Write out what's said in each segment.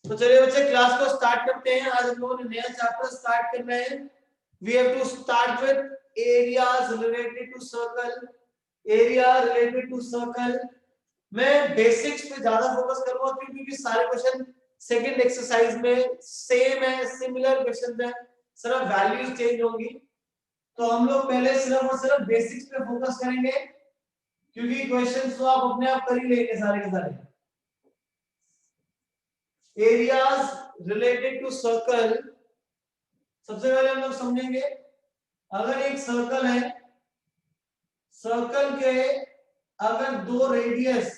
तो चलिए बच्चे क्लास को स्टार्ट करते हैं। आज हम लोगों ने नया चैप्टर स्टार्ट करना है। We have to start with areas related to circle. Area related to circle. मैं बेसिक्स पे ज्यादा फोकस करूंगा क्योंकि सारे क्वेश्चन सेकंड एक्सरसाइज में सेम है, सिमिलर क्वेश्चन है, सिर्फ वैल्यूज चेंज होंगी। तो हम लोग पहले सिर्फ और सिर्फ बेसिक्स पे फोकस करेंगे क्योंकि क्वेश्चंस तो आप अपने आप कर ही लेंगे सारे के सारे। Areas related to circle. सबसे पहले हम लोग समझेंगे, अगर एक सर्कल है, सर्कल के अगर दो रेडियस,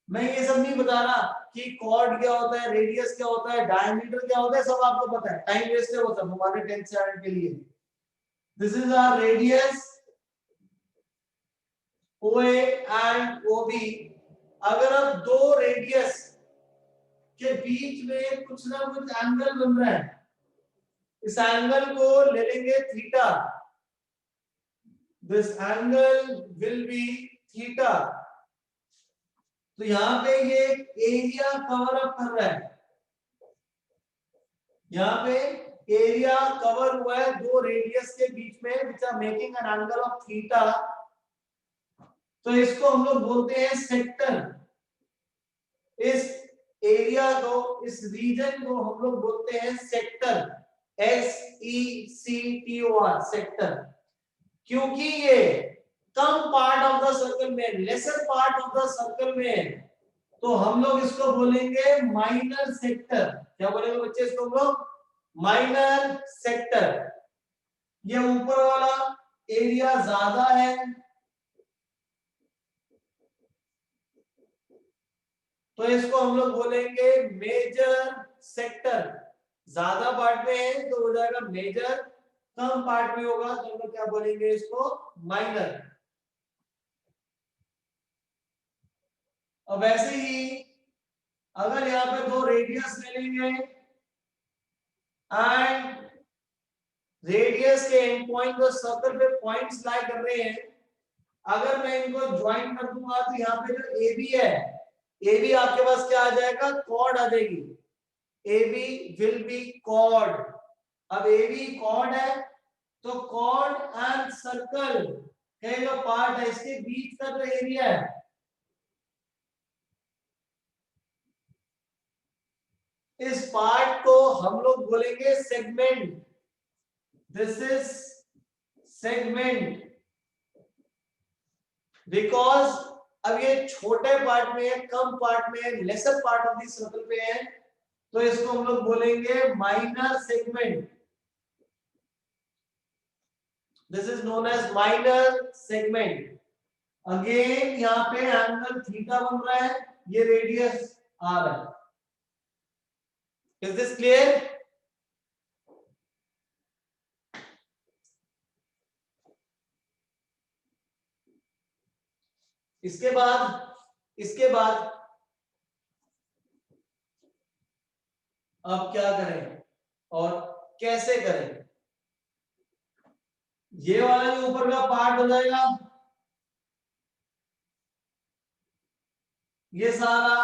मैं ये सब नहीं बता रहा कि कॉर्ड क्या होता है, रेडियस क्या होता है, डायमीटर क्या होता है, सब आपको पता है। टाइम वेस्ट है वो सब हमारे 10th स्टैंडर्ड के लिए। This is our radius OA and OB। अगर अब दो रेडियस के बीच में कुछ ना कुछ एंगल बन रहा है, इस एंगल को ले लेंगे theta. This angle will be theta. तो यहां पे ये एरिया कवर अप कर रहा है, यहां पे एरिया कवर हुआ है दो रेडियस के बीच में, which are making an angle of theta. तो इसको हम लोग बोलते हैं सेक्टर। इस एरिया को, इस रीजन को हम लोग बोलते हैं सेक्टर। SECTOR, sector. क्योंकि ये कम पार्ट ऑफ द सर्कल में, lesser part of the circle में, तो हम लोग इसको बोलेंगे माइनर सेक्टर। क्या बोलेंगे बच्चे इसको हम लोग? Minor sector. ये ऊपर वाला एरिया ज्यादा है, तो इसको हम लोग बोलेंगे मेजर सेक्टर। ज्यादा पार्ट में है तो हो जाएगा मेजर, कम पार्ट में होगा तो हम लोग क्या बोलेंगे इसको? माइनर। अब वैसे ही अगर यहाँ पे दो रेडियस ले लेंगे एंड रेडियस के एंड पॉइंट जो सर्कल पे पॉइंट्स लाई कर रहे हैं, अगर मैं इनको ज्वाइन कर दूंगा तो यहाँ पे जो AB है, AB आपके पास क्या आ जाएगा? कॉर्ड आ जाएगी। AB will be chord. अब AB कॉर्ड है तो कॉर्ड एंड सर्कल का जो पार्ट है, इसके बीच का जो एरिया है, इस पार्ट को हम लोग बोलेंगे segment. This is segment. Because अब ये छोटे पार्ट में है, कम पार्ट में है, lesser part of the circle पे है, तो इसको हम लोग बोलेंगे minor segment. This is known as minor segment. Again यहाँ पे एंगल थीटा बन रहा है, ये रेडियस आर है। Is this clear? इसके बाद अब क्या करें और कैसे करें? ये वाला जो ऊपर का पार्ट हो जाएगा, ये सारा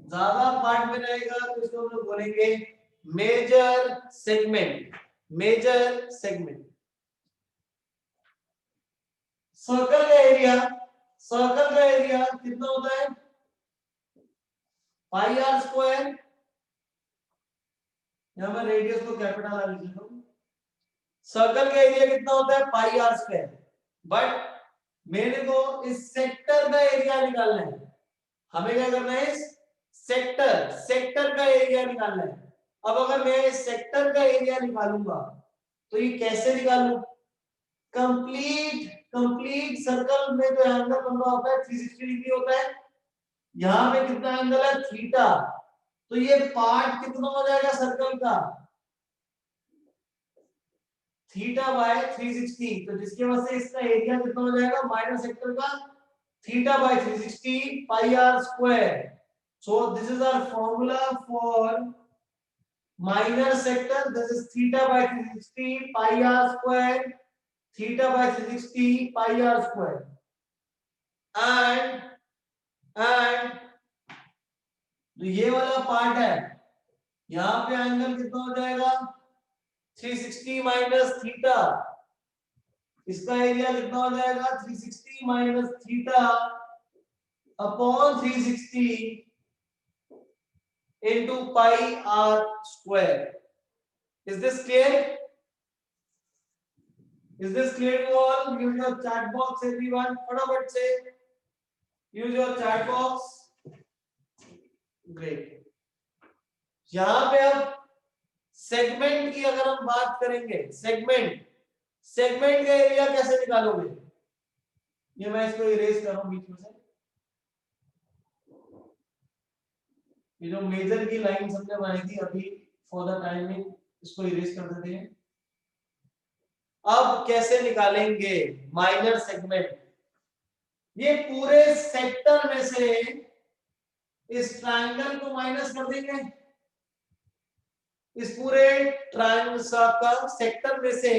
ज्यादा पार्ट में रहेगा तो इसको हम लोग बोलेंगे major segment. Major segment. Circle का एरिया, सर्कल का एरिया कितना होता है? Pi r square. यहां मैं रेडियस को कैपिटल आर लिख लेता हूं। सर्कल का एरिया कितना होता है? Pi r square. बट मेरे को इस सेक्टर का एरिया निकालना है। हमें क्या करना है? इस सेक्टर, सेक्टर का एरिया निकालना है। अब अगर मैं इस सेक्टर का एरिया निकालूंगा तो ये कैसे निकालूं? कंप्लीट कंप्लीट सर्कल में जो एंगल बन रहा होता है 360 डिग्री होता है। यहां पे कितना एंगल है? थीटा। तो ये पार्ट कितना हो जाएगा सर्कल का? Theta by 360। तो जिसकी वजह से इसका एरिया कितना हो जाएगा माइनर सेक्टर का? Theta by 360 pi r square. So this is our formula for minor sector. This is theta by 360 pi r square, theta by 360 pi r square. And तो ये वाला पार्ट है, यहाँ पे एंगल कितना हो जाएगा 360 माइनस थीटा, इसका एरिया कितना हो जाएगा 360 minus theta upon 360 into pi r square. Is this clear? Is this clear to all? Use your chat box everyone. फटाफट से use your chat box. Great. यहाँ पे अब सेगमेंट की अगर हम बात करेंगे, सेगमेंट का एरिया कैसे निकालोगे? ये मैं इसको इरेज कर रहा हूं बीच में से, ये जो मेजर की लाइन हमने बनाई थी अभी फॉर द टाइमिंग, इसको इरेज कर देते हैं। अब कैसे निकालेंगे माइनर सेगमेंट? ये पूरे सेक्टर में से इस ट्रायंगल को माइनस कर देंगे, इस पूरे ट्रायंगल का सेक्टर में से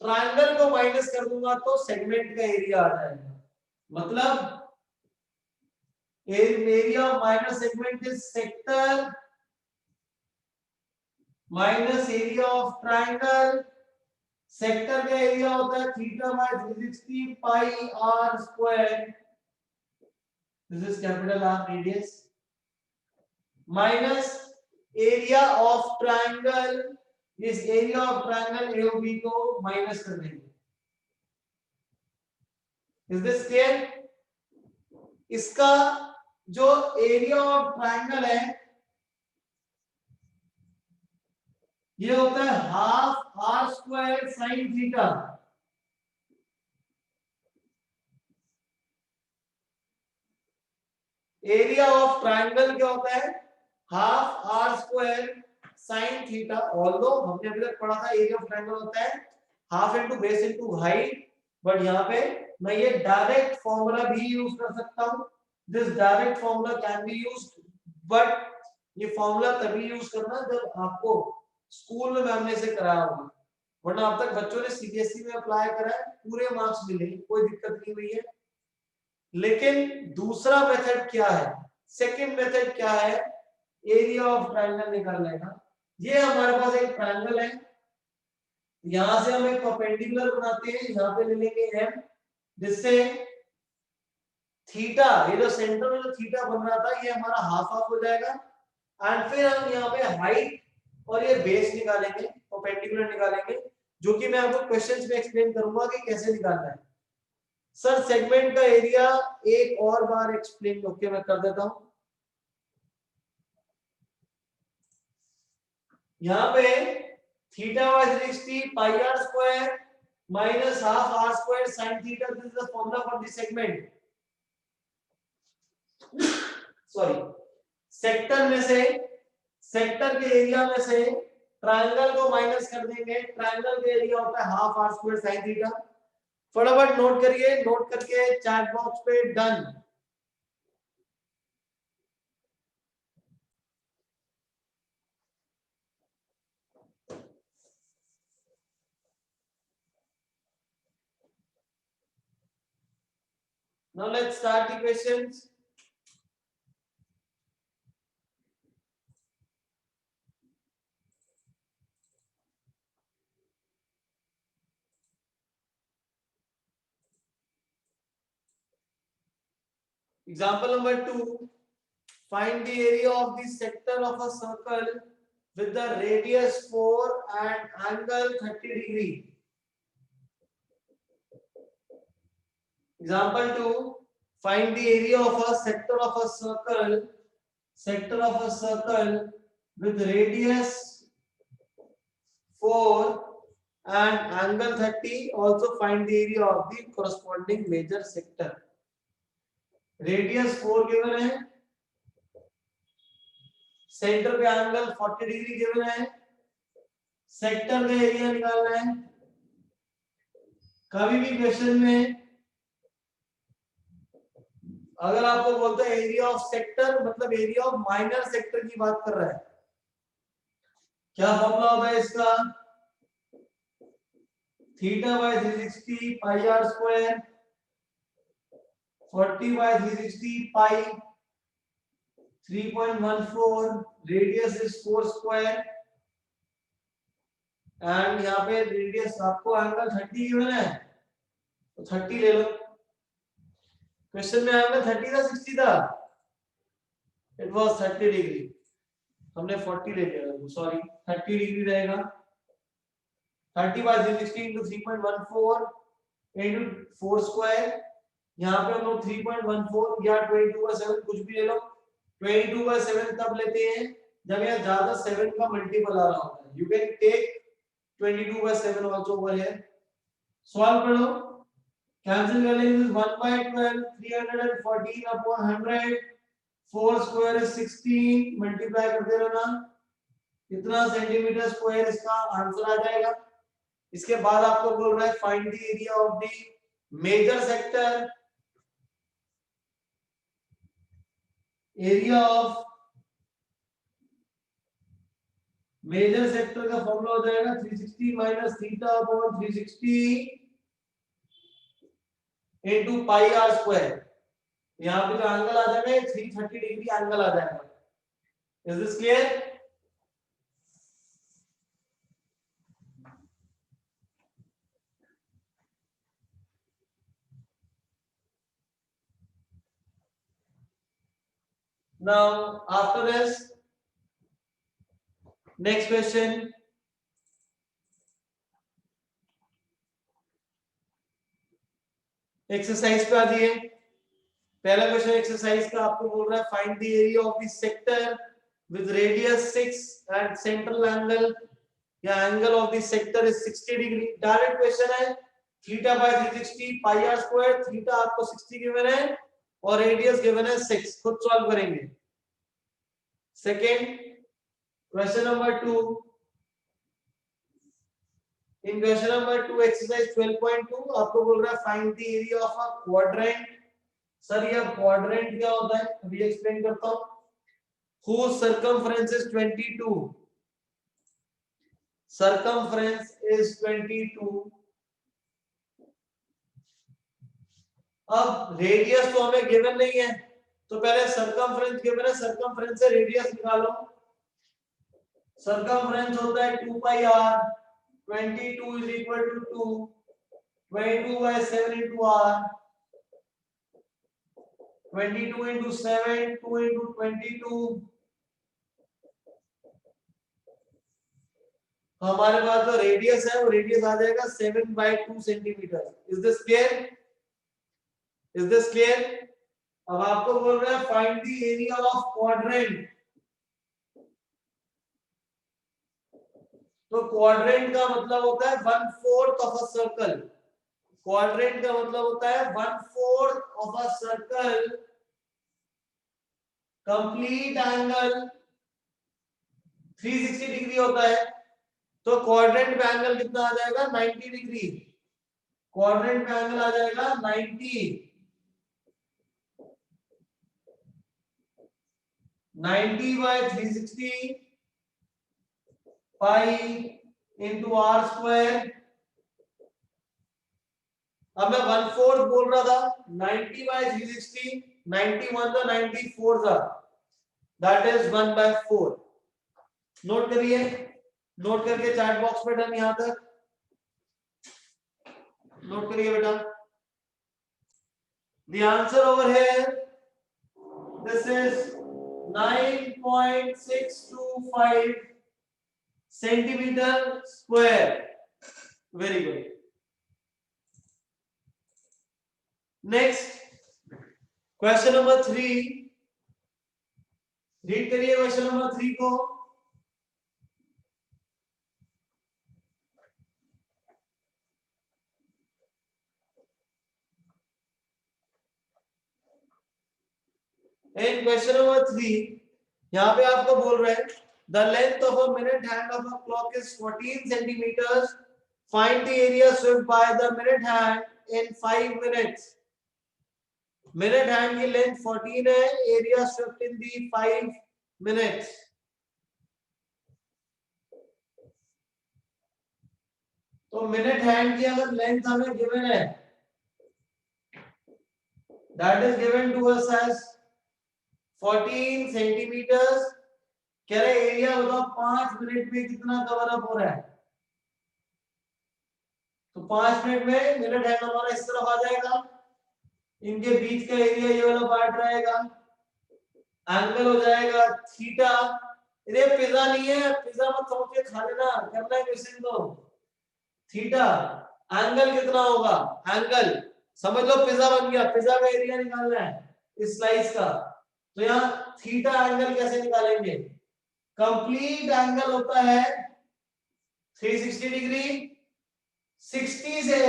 ट्रायंगल को माइनस कर दूंगा तो सेगमेंट का एरिया आ जाएगा। मतलब area of minor segment is sector minus area of triangle. Sector का एरिया होता है theta by 360 pi r square, this is capital R radius, minus area of triangle, इस एरिया ऑफ ट्रायंगल एओबी को minus कर देंगे। Is this clear? इसका जो area of triangle है ये होता है half r square sine theta. Area of triangle क्या होता है? Half r square sine theta. Although हमने अभी तक पढ़ा था एरिया ऑफ ट्रायंगल होता है half into base into height, but यहाँ पे मैं ये डायरेक्ट फॉर्मूला भी यूज कर सकता हूँ। This direct formula can be used, but ये फॉर्मूला तभी यूज करना जब आपको स्कूल में मैम ने से कराया होगा, वरना अब तक बच्चों ने सीबीएसई में अप्लाई करा है, पूरे मार्क्स मिले, कोई दिक्कत नहीं हुई है। लेकिन दूसरा मेथड क्या है, सेकंड मेथड क्या है एरिया ऑफ ट्रायंगल निकालने का? ये हमारे पास एक ट्रायंगल है, यहां से हम एक परपेंडिकुलर बनाते हैं, यहां पे ले लेंगे m, जिससे थीटा, ये जो सेंटर में जो थीटा बन रहा था ये हमारा हाफ हाफ हो जाएगा, एंड फिर हम यहाँ पे हाइट और ये बेस निकालेंगे, परपेंडिकुलर निकालेंगे, जो कि मैं आपको क्वेश्चंस में एक्सप्लेन करूंगा कि कैसे निकालना है। सर सेगमेंट का एरिया एक और बार एक्सप्लेन ओके मैं कर देता हूं। यहाँ पे theta by 360 pi r square minus half r square sine theta, this is the formula for this segment. Sorry, sector में से, सेक्टर के एरिया में से ट्रायंगल को माइनस कर देंगे, ट्रायंगल का एरिया होता है half r square sine theta. फटाफट नोट करिए, नोट करके चैट बॉक्स पे done. Now let's start the questions. Example number 2. Find the area of the sector of a circle with the radius 4 and angle 30 degree. Example 2. Find the area of a sector of a circle with radius 4 and angle 30. Also find the area of the corresponding major sector. Radius 4 given है, centre पे angle 40 degree given है, sector का area निकालना है। कभी भी question में अगर आपको बोलता है एरिया ऑफ सेक्टर, मतलब एरिया ऑफ माइनर सेक्टर की बात कर रहा है, क्या फॉर्मूला होता है इसका? Theta by 360 pi r square 40 by 360 pi 3.14, radius is 4 square and यहाँ पे रेडियस आपको एंगल 30 गिवन है तो 30 ले लो। क्वेश्चन में एंगल 30 था 60 था, इट वाज 30 डिग्री, हमने 40 ले लिया, सॉरी 30 डिग्री रहेगा। 30 बाय 360 into 3.14 into 4 स्क्वायर, यहाँ पे हम लोग 3.14 या 22/7 कुछ भी ले लो। 22/7 कब लेते हैं जब यहाँ ज्यादा 7 का मल्टीपल आ रहा होता है। You can take 22/7 also over here. Solve करो, कैंसिल कर लेंगे। 1/12 314 upon 100, 4 स्क्वायर इज 16, मल्टीप्लाई करते रहना, कितना सेंटीमीटर स्क्वायर इसका आंसर आ जाएगा। इसके बाद आपको बोल रहा है find the area of the major sector, area of major sector का फॉर्मूला हो जाएगा 360 minus theta upon 360 into pi r square. यहाँ पे जो एंगल आ जाएगा 330 डिग्री एंगल आ जाएगा। Is this clear? Now after this, next question, exercise पे आ जाइए। पहला क्वेश्चन एक्सरसाइज का आपको बोल रहा है find the area of the sector with radius 6 and central angle या angle of the sector is 60 degree. Direct question है, theta by 360 pi r square, theta आपको 60 गिवन है और रेडियस गिवन है 6, खुद सॉल्व करेंगे। सेकंड क्वेश्चन नंबर 2, इन question number 2 exercise 12.2 आपको बोल रहा है find the area of a quadrant. Sir ये क्वाड्रेंट क्या होता है अभी एक्सप्लेन करता हूं। whose circumference is 22, circumference is 22। अब रेडियस तो हमें गिवन नहीं है तो पहले सर्कमफ्रेंस गिवन है, सर्कमफ्रेंस से रेडियस निकालो। सर्कमफ्रेंस होता है 2 पाई r, 22 is equal to 2, 22/7 into r, 22 into 7, 2 into 22। हमारे पास जो रेडियस है वो रेडियस आ जाएगा 7/2 centimetre. Is this clear? Is this clear? अब आपको बोल रहा है find the area of quadrant. तो क्वाड्रेंट का मतलब होता है 1/4 ऑफ अ सर्कल। क्वाड्रेंट का मतलब होता है 1/4 of a circle, complete angle 360 degree होता है। तो क्वाड्रेंट पे एंगल कितना आ जाएगा 90 डिग्री। क्वाड्रेंट पे एंगल आ जाएगा 90/360 पाई इंटू आर स्क्वायर। अब मैं 1/4 बोल रहा था, 90/360, 91 था 94 था, दैट इज 1/4। नोट करिए, नोट करके चैट बॉक्स में डन। यहां तक नोट करिए बेटा। The answer over here, this is 9.625 centimetre square. Very good. Next question number 3, read करिए क्वेश्चन नंबर 3 को। इन क्वेश्चन नंबर 3 यहाँ पे आपको बोल रहे हैं the length of a minute hand of a clock is 14 centimetres, find the area swept by the minute hand in 5 minutes. Minute hand की length 14 है, area swept in the 5 minutes. तो minute hand की अगर length हमें given है, that is given to us as 14 centimetre. कह रहे area बताओ 5 मिनट में कितना कवर अप हो रहा है। तो 5 मिनट में मिनट हैंड हमारा इस तरफ आ जाएगा, इनके बीच का एरिया ये वाला पार्ट रहेगा, एंगल हो जाएगा थीटा। ये पिज्जा नहीं है, पिज्जा मत समझ के खा लेना, करना है क्वेश्चन को। थीटा एंगल कितना होगा, एंगल समझ लो पिज्जा बन गया, पिज्जा का एरिया निकालना है इस स्लाइस का। तो यहाँ थीटा एंगल कैसे निकालेंगे, कंप्लीट एंगल होता है 360 डिग्री, 60 से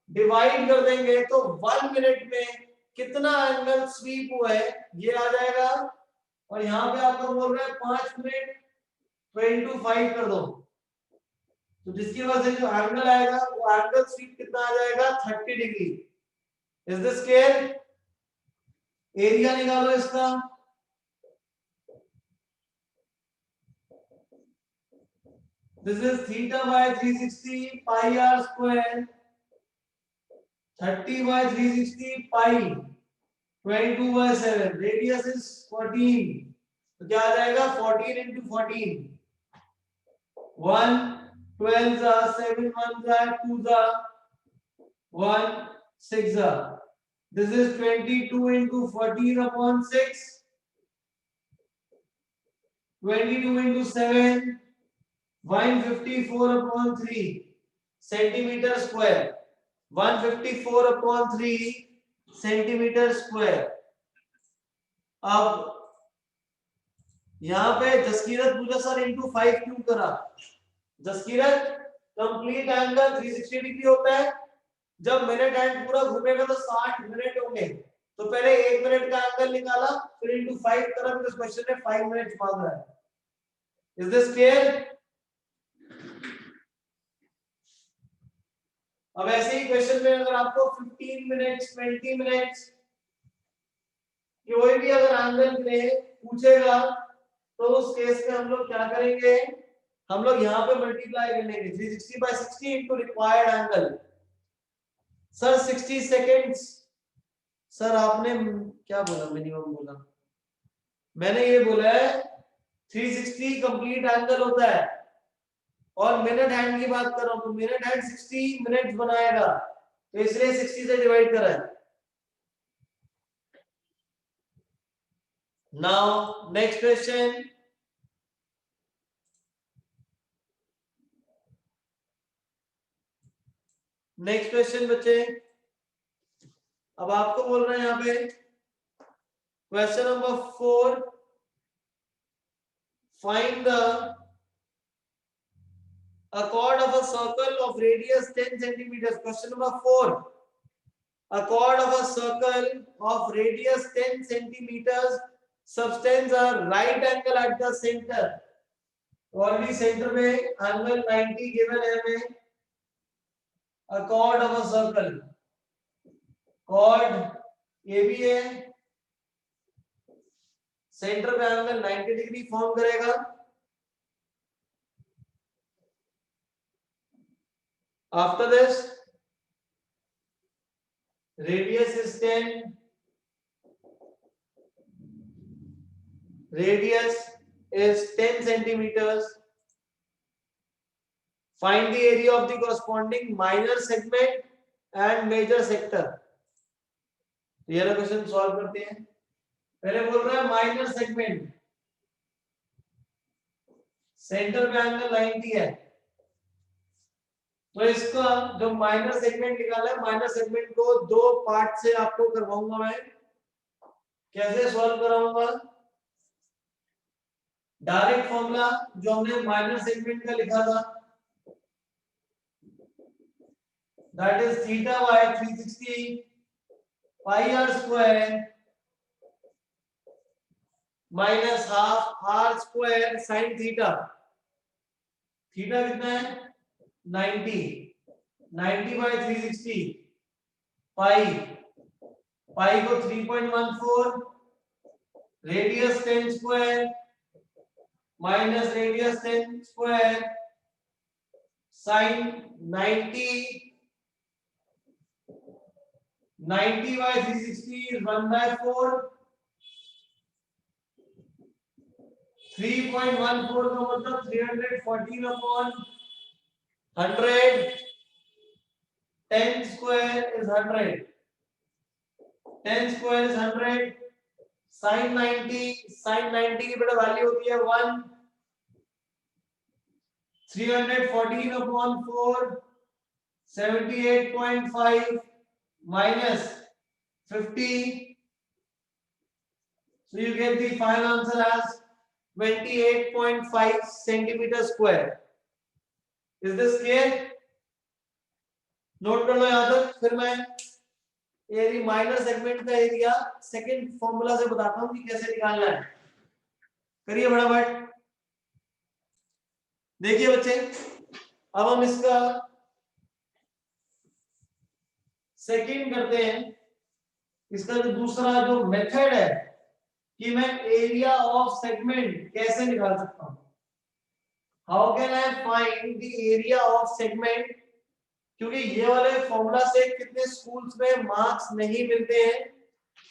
डिवाइड कर देंगे तो 1 मिनट में कितना एंगल स्वीप हुआ है ये आ जाएगा। और यहाँ पे आपको बोल रहे हैं 5 मिनट, तो इनटू 5 कर दो, तो जिसकी वजह से जो एंगल आएगा वो एंगल स्वीप कितना आ जाएगा 30 degree. Is this clear? Area निकालो इसका। This is theta by 360 pi r square, 30 by 360 pi, 22 by 7, radius is 14, तो क्या आ जाएगा 14 into 14, 1 12 जा 7 1 जा 2 जा 1 6 जा, this is 22 into 14 upon 6, 22 into 7 154 upon 3 centimetre square, 154 upon 3 centimetre square. अब यहां पे जसकीरत पूछा सर इंटू 5 क्यों करा। जसकीरत कंप्लीट एंगल 360 डिग्री होता है, जब मिनट एंड पूरा घूमेगा तो 60 मिनट होंगे, तो पहले 1 मिनट का एंगल निकाला फिर इंटू 5 करा, फिर क्वेश्चन में 5 मिनट मांग रहा है। Is this clear? अब ऐसे ही क्वेश्चन में अगर आपको 15 मिनट्स 20 मिनट्स कोई भी अगर एंगल में पूछेगा तो उस केस में हम लोग क्या करेंगे, हम लोग यहाँ पे मल्टीप्लाई कर लेंगे 360 by 60 into required angle. Sir 60 seconds, sir आपने क्या बोला, मिनिमम बोला, मैंने ये बोला है 360 कंप्लीट एंगल होता है, और मिनट हैंड की बात कर रहा हूं तो मिनट हैंड 60 मिनट बनाएगा, तो इसलिए 60 से डिवाइड करा है। Now next question, next question बच्चे। अब आपको बोल रहे हैं यहाँ पे question number 4, find the a chord of a circle of radius 10 centimeters. Question number 4, a chord of a circle of radius 10 centimeters subtends a right angle at the center. Already center में angle 90 given है हमें, a chord of a circle, chord ये भी है, centre पे angle 90 degree form करेगा। After this, radius is 10, radius is 10 centimeters. Find the area of the corresponding minor segment and major sector. ये वाला क्वेश्चन सॉल्व करते हैं। पहले बोल रहा है माइनर सेगमेंट, सेंटर पे एंगल 90 है, तो इसका जो माइनर सेगमेंट निकाला है, माइनर सेगमेंट को दो पार्ट से आपको करवाऊंगा मैं। कैसे सॉल्व कराऊंगा, डायरेक्ट फॉर्मूला जो हमने माइनर सेगमेंट का लिखा था, that is theta by 360 pi r square minus half r square sine theta. Theta कितना है 90, 90 बाय 360 पाई, पाई को 3.14, radius 10 square minus radius 10 square sine 90, 90 by 360 is 1/4, 3.14 का मतलब 314 upon 100, 10 square is 100, 10 square is 100, sin 90 की बेटा वैल्यू होती है 1, 314 upon 4, 78.5 minus 50, so you get the final answer as 28.5 centimeter square. Is this clear? Note कर लो यहां तक। फिर मैं एरिया माइनर सेगमेंट का एरिया सेकंड फॉर्मूला से बताता हूं कि कैसे निकालना है। करिए फटाफट। देखिए बच्चे, अब हम इसका सेकंड करते हैं। इसका जो दूसरा जो मेथड है कि मैं एरिया ऑफ सेगमेंट कैसे निकाल सकता हूं। How can I find the area of segment, क्योंकि ये वाले फॉर्मूला से कितने स्कूल्स में मार्क्स नहीं मिलते हैं।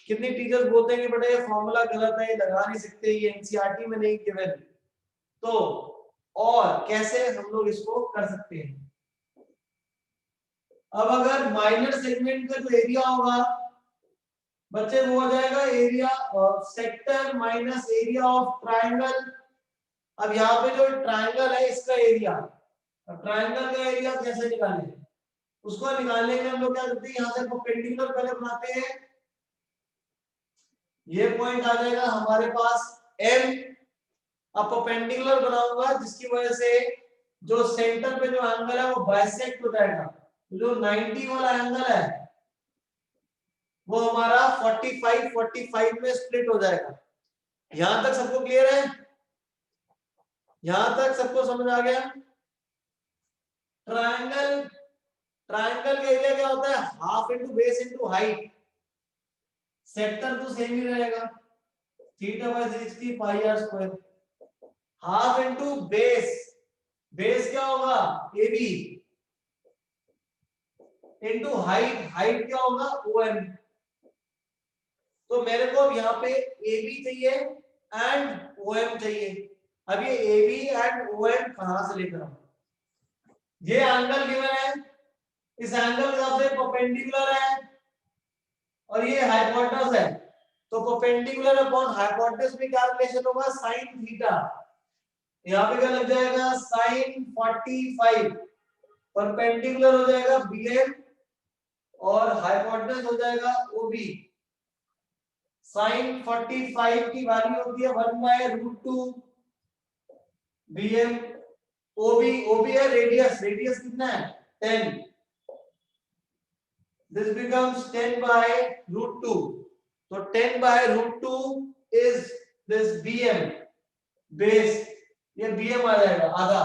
कितने टीचर्स बोलते हैं कि बेटा ये फॉर्मूला गलत है, ये लगा नहीं सकते, ये एनसीईआरटी में नहीं गिवन। तो और कैसे हम लोग इसको कर सकते हैं। अब अगर माइनर सेगमेंट का जो एरिया होगा बच्चे वो हो जाएगा area of sector minus area of triangle. अब यहाँ पे जो ट्रायंगल है इसका एरिया, अब ट्रायंगल का एरिया कैसे निकालें, उसको निकालने के लिए हम लोग क्या करते हैं, यहाँ से परपेंडिकुलर पहले बनाते हैं। ये पॉइंट आ जाएगा हमारे पास M। अब परपेंडिकुलर बनाऊंगा जिसकी वजह से जो सेंटर पे जो एंगल है वो बाइसेक्ट हो जाएगा। तो जो 90 वाला एंगल है वो हमारा 45 में स्प्लिट हो जाएगा। यहां तक सबको क्लियर है? यहां तक सबको समझ आ गया? ट्रायंगल ट्रायंगल का एरिया क्या होता है, half into base into height. Sector तो सेम ही रहेगा, theta by 60 pi r square. Half into base, base क्या होगा AB इंटू हाइट, हाइट क्या होगा OM। तो मेरे को अब यहाँ पे AB चाहिए एंड OM चाहिए। अब ये AB एंड OM कहां से लेकर आऊं? ये एंगल गिवन है, इस एंगल के हिसाब से परपेंडिकुलर है और ये हाइपोटेनस है। तो परपेंडिकुलर अपॉन हाइपोटेनस में क्या रिलेशन होगा, sin थीटा। यहाँ पे क्या लग जाएगा sin 45, परपेंडिकुलर हो जाएगा BM और हाइपोटेनस हो जाएगा OB। sin 45 की वैल्यू होती है 1/√2 BM। OB है रेडियस, रेडियस कितना है 10। This becomes 10/√2। तो 10/√2 is this BM बेस, ये BM आ जाएगा आधा।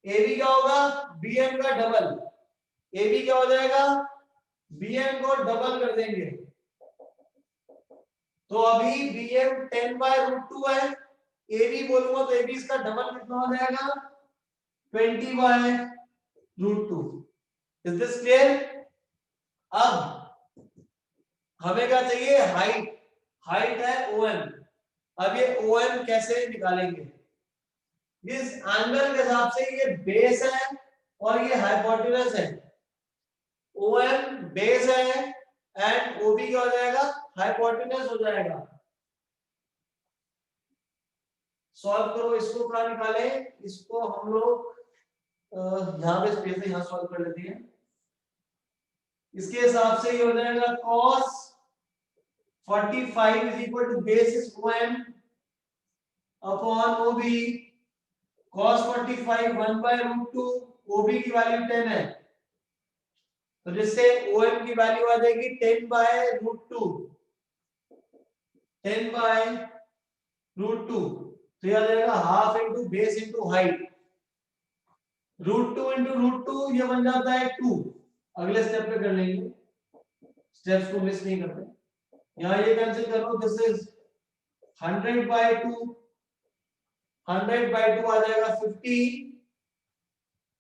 AB क्या होगा BM का डबल। AB क्या हो जाएगा BM को डबल कर देंगे। तो अभी BM 10/√2 है, AB बोलूंगा तो AB इसका डबल कितना हो जाएगा 20/√2। Is this clear? अब हमें क्या चाहिए, हाइट। हाइट है OM। अब ये OM कैसे निकालेंगे, इस एंगल के हिसाब से ये बेस है और ये हाइपोटेनस है। OM बेस है एंड OB क्या हो जाएगा हाइपोटेनस हो जाएगा। सॉल्व करो इसको, क्या निकाले इसको हम लोग यहां पे स्पेस है, यहां सॉल्व कर लेते हैं। इसके हिसाब से ये हो जाएगा cos 45 is equal to basis OM upon OB। cos 45 1/√2, OB की वैल्यू 10 है, तो जिससे OM की वैल्यू आ जाएगी 10/√2, 10/√2। तो ये आ जाएगा half into base into height. √2 into √2 ये बन जाता है 2। अगले स्टेप पे कर लेंगे, स्टेप्स को मिस नहीं करते। यहाँ ये कैंसिल कर लो, दिस इज 100/2, 100/2 आ जाएगा 50।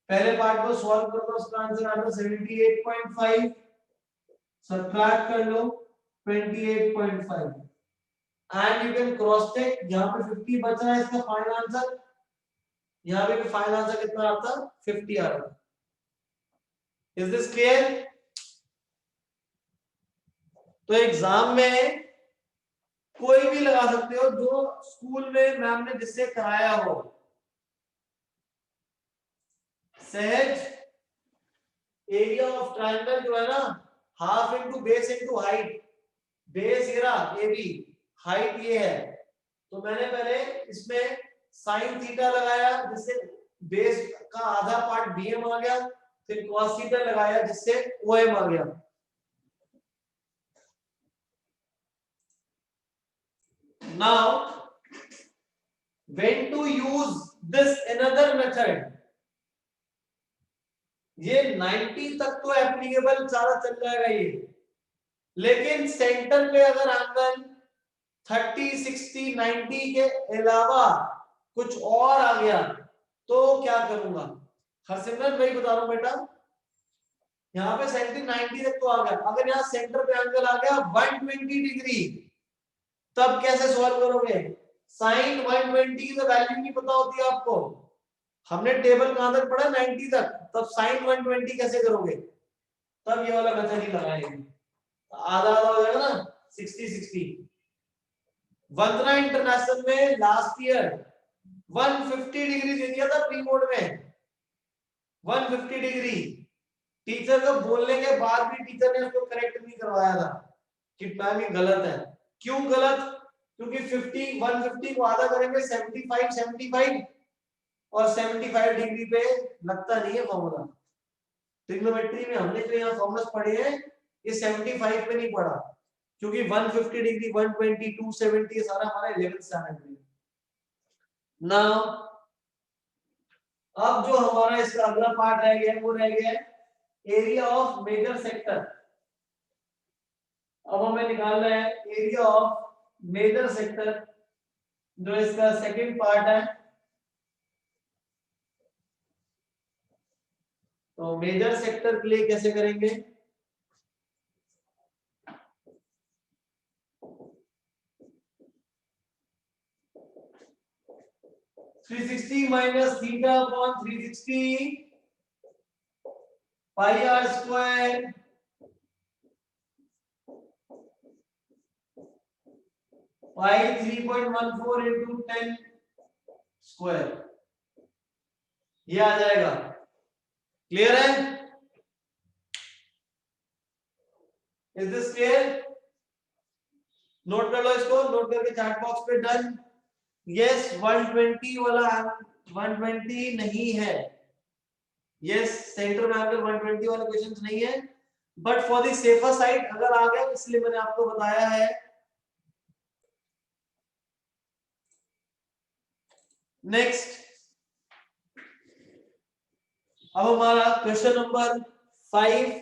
पहले पार्ट को सॉल्व कर लो, उसका आंसर आ जाएगा 78.5। सब्ट्रैक्ट कर लो 28.5। And you can cross check. यहाँ पे 50 बच रहा है इसका फाइनल आंसर, यहाँ पे भी फाइनल आंसर कितना आता 50 आ रहा। Is this clear? तो एग्जाम में कोई भी लगा सकते हो जो स्कूल में मैम ने जिससे कराया हो। सहज एरिया ऑफ ट्रायंगल जो है ना, half into base into height. Base ये रहा ए बी, हाइट ये है, तो मैंने पहले इसमें साइन थीटा लगाया जिससे बेस का आधा पार्ट बीएम आ गया, फिर कॉस थीटा लगाया जिससे ओएम आ गया। Now, when to use this another method? ये 90 तक तो एप्लीकेबल सारा चल जाएगा ये, लेकिन सेंटर पे अगर एंगल 30, 60, 90 के अलावा कुछ और आ गया तो क्या करूंगा? हरसिमरन भाई बता रहा हूं बेटा, यहाँ पे सेंटर 90 तक तो आ गया, अगर यहाँ सेंटर पे एंगल आ गया 120 डिग्री, तब कैसे सॉल्व करोगे? साइन 120 की तो वैल्यू नहीं पता होती आपको, हमने टेबल कहां तक पढ़ा 90 तक, तब साइन 120 कैसे करोगे? तब ये वाला मेथड ही लगाएंगे, आधा आधा हो जाएगा ना 60 60। वंदना इंटरनेशनल में लास्ट ईयर 150 डिग्री दे दिया था प्री बोर्ड में, 150 डिग्री। टीचर को बोलने के बाद भी टीचर ने उसको करेक्ट नहीं करवाया था कि मैम ये गलत है। क्यों गलत? क्योंकि 50 150 को आधा करेंगे 75 75, और 75 डिग्री पे लगता नहीं है फॉर्मूला। ट्रिग्नोमेट्री में हमने जो यहाँ फॉर्मूलास पढ़े हैं ये 75 पे नहीं पढ़ा, क्योंकि 150 डिग्री 120 270 ये सारा हमारा 11th स्टैंडर्ड में। नाउ अब जो हमारा इसका अगला पार्ट रह गया है वो रह गया है एरिया ऑफ मेजर सेक्टर। अब हमें निकालना है एरिया ऑफ मेजर सेक्टर, जो इसका सेकंड पार्ट है। तो मेजर सेक्टर के लिए कैसे करेंगे? (360 minus theta upon 360 pi r square pi 3.14 into 10 square, ये आ जाएगा। क्लियर है? Is this clear? नोट कर लो इसको, नोट करके चैट बॉक्स पे डन। यस 120 वाला 120 नहीं है, यस सेंटर में एंगल 120 वाला क्वेश्चन नहीं है, but for the safer side अगर आ गया इसलिए मैंने आपको बताया है। नेक्स्ट, अब हमारा question number 5,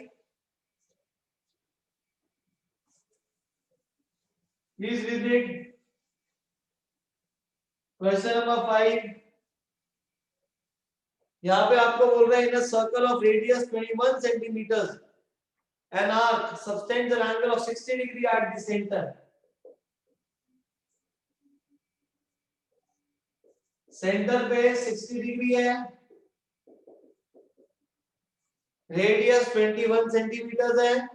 please read it. Question number 5, यहाँ पे आपको बोल रहे हैं in a circle of radius 21 centimetres an arc subtends an angle of 60 degree at the center. Centre पे 60 डिग्री है, रेडियस 21 सेंटीमीटर है।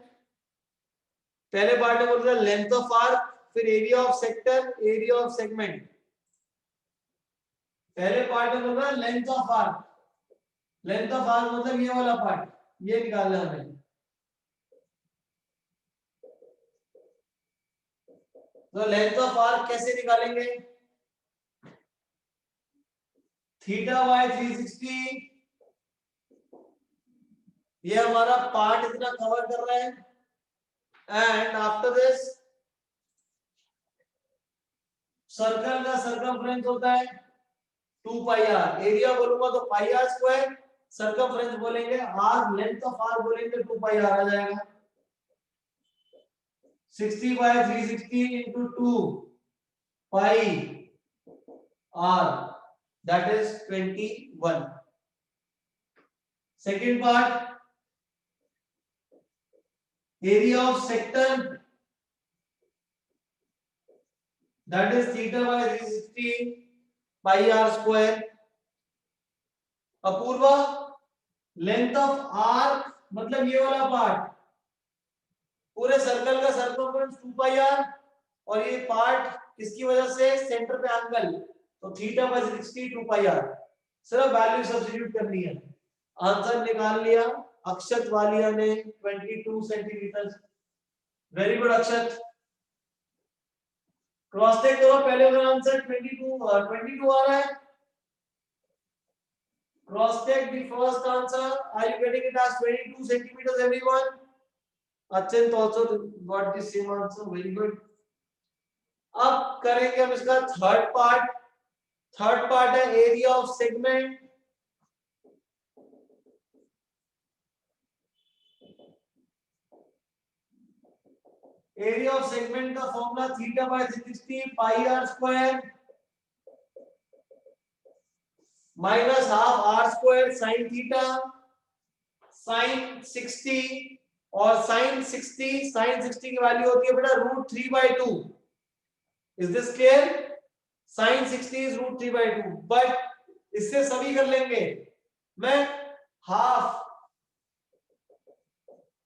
पहले पार्ट में बोल रहा है लेंथ ऑफ आर्क, फिर area of sector, area of segment. पहले पार्ट में बोल रहा है length of arc, length of arc मतलब ये वाला पार्ट, ये निकालना है हमें। तो लेंथ ऑफ आर्क कैसे निकालेंगे? थीटा बाय 360, ये हमारा पार्ट इतना कवर कर रहा है, एंड आफ्टर दिस सर्कल का सर्कमफ्रेंस होता है 2 पाई आर। एरिया बोलूंगा तो पाई आर स्क्वायर, सर्कमफ्रेंस बोलेंगे आर, लेंथ ऑफ आर बोलेंगे 2 पाई आर आ जाएगा। 60 bye 360 into 2 pi r, that is 21. Second part, area of sector, that is theta by 360 pi r square. Apoorva, length of arc मतलब ये वाला part, पूरे circle का circumference 2 pi are, और ये part किसकी वजह से, सेंटर पे एंगल, तो थीटा बाय 60 2 पाई आर. सिर्फ वैल्यू सब्स्टिट्यूट करनी है. आंसर निकाल लिया अक्षत वालिया ने 22 सेंटीमीटर. वेरी गुड अक्षत. क्रॉस चेक करो, पहले वाला आंसर 22 आ रहा है. Cross check the first answer. Are you getting it as 22 centimeters, everyone? Achint also got the same answer. Very good. अब करेंगे हम इसका थर्ड पार्ट. थर्ड पार्ट है area of segment. Area of segment का formula theta by 360 pi r square minus half r square sine theta sine 60, और sign 60 की value होती है बेटा √3/2. Is this clear? Sine 60 is √3/2. But इससे सभी कर लेंगे. मैं हाफ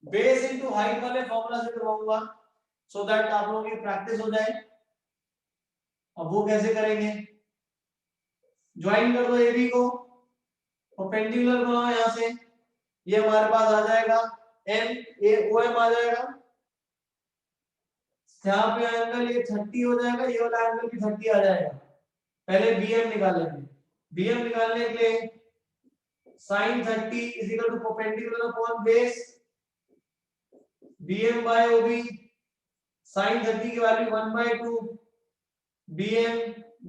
बेस इनटू हाइट वाले फॉर्मूला से करवाऊंगा, सो दैट आप लोगों की प्रैक्टिस हो जाए. अब वो कैसे करेंगे? ज्वाइन कर दो एबी को, परपेंडिकुलर बनाओ यहां से. ये हमारे पास आ जाएगा एम ए ओ एम आ जाएगा. यहाँ पे एंगल ये 30 हो जाएगा, ये वाला एंगल भी 30 आ जाएगा. पहले बीएम निकालेंगे. बीएम निकालने के लिए sin 30 is equal to perpendicular upon base bm by ob. sin 30 की value 1/2 bm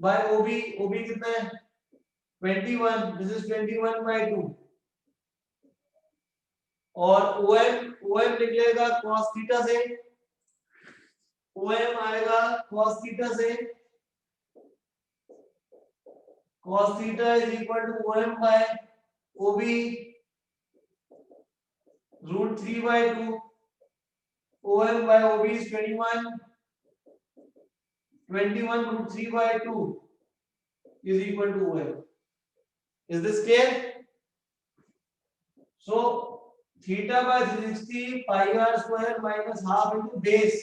by ob. ob कितना है 21. This is 21/2. और OM निकलेगा cos थीटा से. OM आएगा cos थीटा से. cos theta is equal to OM by OB √3/2. OM by OB is 21 √3/2 is equal to OM. Is this clear? So theta by 360 pi r square minus half into base.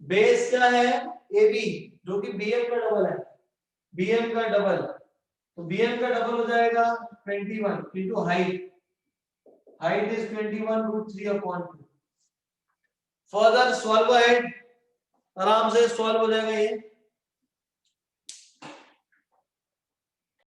Base क्या है? AB, जो कि BM का double है. BM का double, तो BM का double हो जाएगा 21 into height. Height is 21 √3/2. Further solve ahead, आराम से सॉल्व हो जाएगा ये.